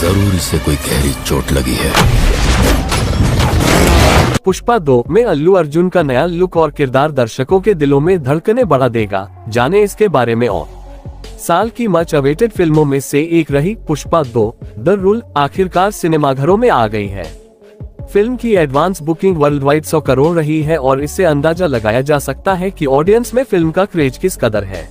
जरूर इसे कोई गहरी चोट लगी है। पुष्पा 2 में अल्लू अर्जुन का नया लुक और किरदार दर्शकों के दिलों में धड़कने बढ़ा देगा। जाने इसके बारे में और। साल की मच अवेटेड फिल्मों में से एक रही पुष्पा 2 द रूल आखिरकार सिनेमाघरों में आ गई है। फिल्म की advance booking world wide 100 crore रही है और इससे अंदाजा लगाया जा सकता है कि ऑडियंस में फिल्म का क्रेज किस कदर है।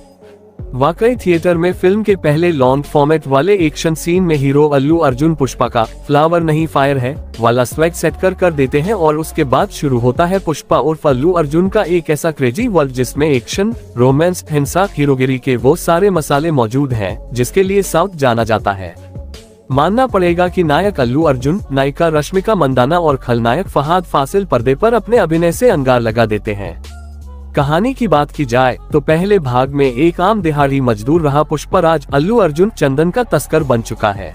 वाकई थिएटर में फिल्म के पहले लॉन्ग फॉर्मेट वाले एक्शन सीन में हीरो अल्लू अर्जुन पुष्पा का फ्लावर नहीं फायर है वाला स्वैग सेट कर देते हैं और उसके बाद शुरू होता है पुष्पा उर्फ अल्लू अर्जुन का एक ऐसा क्रेजी वर्ल्ड जिसमें एक्शन, रोमांस, हिंसा, हीरोगिरी के वो सारे मसाले मौजूद हैं जिसके लिए साउथ जाना जाता है। मानना पड़ेगा कि नायक अल्लू अर्जुन, नायिका रश्मिका मंदाना और खलनायक फहाद फासिल पर्दे पर अपने अभिनय से अंगार लगा देते हैं। कहानी की बात की जाए तो पहले भाग में एक आम दिहाड़ी मजदूर रहा पुष्पराज अल्लू अर्जुन चंदन का तस्कर बन चुका है।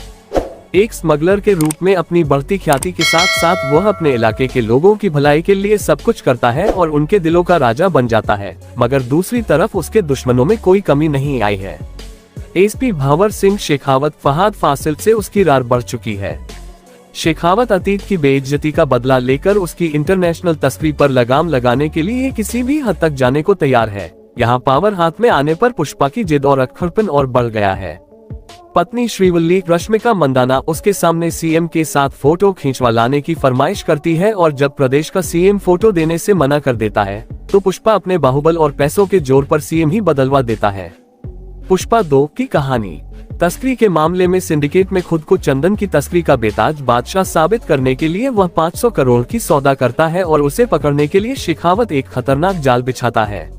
एक स्मगलर के रूप में अपनी बढ़ती ख्याति के साथ साथ वह अपने इलाके के लोगों की भलाई के लिए सब कुछ करता है और उनके दिलों का राजा बन जाता है। मगर दूसरी तरफ उसके दुश्मनों में कोई कमी नहीं आई है। एसपी भंवर सिंह शेखावत फहाद फासिल से उसकी रार बढ़ चुकी है। शेखावत अतीत की बेइज्जती का बदला लेकर उसकी इंटरनेशनल तस्करी पर लगाम लगाने के लिए किसी भी हद तक जाने को तैयार है। यहाँ पावर हाथ में आने पर पुष्पा की जिद और अक्खड़पन और बढ़ गया है। पत्नी श्रीवल्ली रश्मिका मंदाना उसके सामने सीएम के साथ फोटो खींचवा लाने की फरमाइश करती है और जब प्रदेश का सीएम फोटो देने से मना कर देता है तो पुष्पा अपने बाहुबल और पैसों के जोर पर सीएम ही बदलवा देता है। पुष्पा 2 की कहानी। तस्करी के मामले में सिंडिकेट में खुद को चंदन की तस्करी का बेताज बादशाह साबित करने के लिए वह 500 करोड़ की सौदा करता है और उसे पकड़ने के लिए शेखावत एक खतरनाक जाल बिछाता है।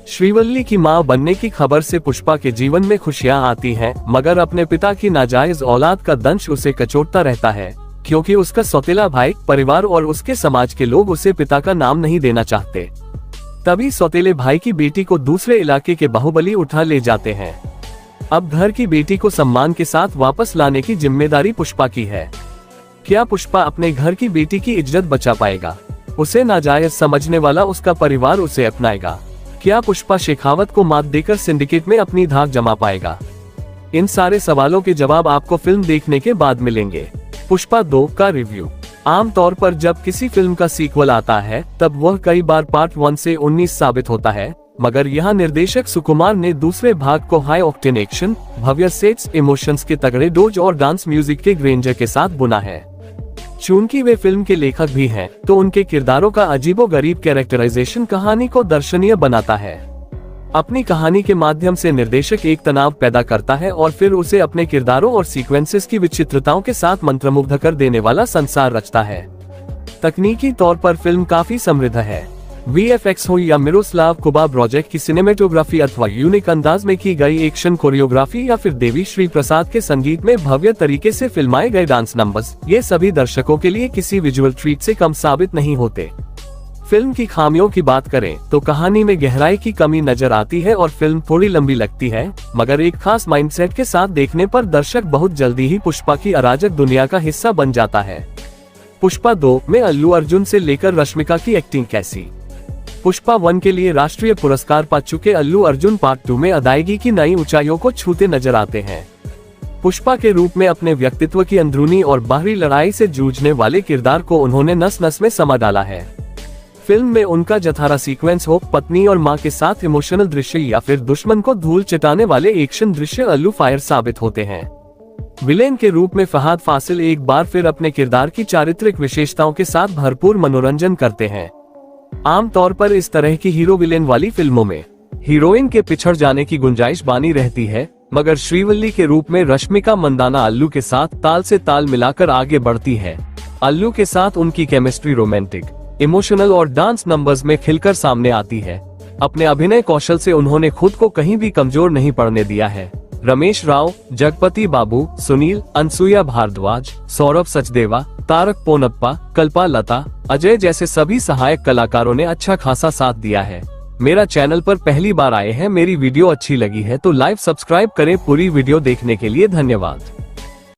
श्रीवल्ली की मां बनने की खबर से पुष्पा के जीवन में खुशियां आती हैं, मगर अपने पिता की नाजायज औलाद का दंश उसे कचोटता रहता है क्योंकि उसका सौतेला भाई, परिवार और उसके समाज के लोग उसे पिता का नाम नहीं देना चाहते। तभी सौतेले भाई की बेटी को दूसरे इलाके के बाहुबली उठा ले जाते हैं। अब घर की बेटी को सम्मान के साथ वापस लाने की जिम्मेदारी पुष्पा की है। क्या पुष्पा अपने घर की बेटी की इज्जत बचा पाएगा? उसे नाजायज समझने वाला उसका परिवार उसे अपनाएगा? क्या पुष्पा शेखावत को मात देकर सिंडिकेट में अपनी धाक जमा पाएगा? इन सारे सवालों के जवाब आपको फिल्म देखने के बाद मिलेंगे। पुष्पा 2 का रिव्यू। आमतौर पर जब किसी फिल्म का सीक्वल आता है तब वह कई बार पार्ट 1 से 19 साबित होता है, मगर यहाँ निर्देशक सुकुमार ने दूसरे भाग को हाई ऑक्टेन एक्शन, भव्य सेट्स, इमोशंस के तगड़े डोज और डांस म्यूजिक के ग्रेंजर के साथ बुना है। चूंकि वे फिल्म के लेखक भी हैं, तो उनके किरदारों का अजीबोगरीब कैरेक्टराइजेशन कहानी को दर्शनीय बनाता है। अपनी कहानी के माध्यम से निर्देशक एक तनाव पैदा करता है और फिर उसे अपने किरदारों और सीक्वेंसेस की विचित्रताओं के साथ मंत्रमुग्ध कर देने वाला संसार रचता है। तकनीकी तौर पर फिल्म काफी समृद्ध है। VFX हो या मिरोस्लाव कुबा प्रोजेक्ट की सिनेमेटोग्राफी अथवा यूनिक अंदाज में की गई एक्शन कोरियोग्राफी या फिर देवी श्री प्रसाद के संगीत में भव्य तरीके से फिल्माए गए डांस नंबर्स, ये सभी दर्शकों के लिए किसी विजुअल ट्रीट से कम साबित नहीं होते। फिल्म की खामियों की बात करें तो कहानी में गहराई की कमी नजर आती है और फिल्म थोड़ी लंबी लगती है, मगर एक खास माइंडसेट के साथ देखने पर दर्शक बहुत जल्दी ही पुष्पा की अराजक दुनिया का हिस्सा बन जाता है। पुष्पा 2 में अल्लू अर्जुन से लेकर रश्मिका की एक्टिंग कैसी? पुष्पा 1 के लिए राष्ट्रीय पुरस्कार पा चुके अल्लू अर्जुन पार्ट 2 में अदायगी की नई ऊंचाइयों को छूते नजर आते हैं। पुष्पा के रूप में अपने व्यक्तित्व की अंदरूनी और बाहरी लड़ाई से जूझने वाले किरदार को उन्होंने नस नस में समा डाला है। फिल्म में उनका जठारा सीक्वेंस हो, पत्नी और मां के साथ इमोशनल दृश्य या फिर दुश्मन को धूल चटाने वाले एक्शन दृश्य अल्लू फायर साबित होते हैं। विलेन के रूप में फहाद फासिल एक बार फिर अपने किरदार की चारित्रिक विशेषताओं के साथ भरपूर मनोरंजन करते हैं। आमतौर पर इस तरह की हीरो विलेन वाली फिल्मों में हीरोइन के पिछड़ जाने की गुंजाइश बानी रहती है, मगर श्रीवल्ली के रूप में रश्मिका मंदाना अल्लू के साथ ताल से ताल मिलाकर आगे बढ़ती है। अल्लू के साथ उनकी केमिस्ट्री रोमांटिक, इमोशनल और डांस नंबर्स में खिलकर सामने आती है। अपने अभिनय कौशल से उन्होंने खुद को कहीं भी कमजोर नहीं पड़ने दिया है। रमेश राव, जगपति बाबू, सुनील, अनसुया भारद्वाज, सौरभ सचदेवा, तारक पोनप्पा, कल्पा लता, अजय जैसे सभी सहायक कलाकारों ने अच्छा खासा साथ दिया है। मेरा चैनल पर पहली बार आए हैं, मेरी वीडियो अच्छी लगी है तो लाइव सब्सक्राइब करें। पूरी वीडियो देखने के लिए धन्यवाद।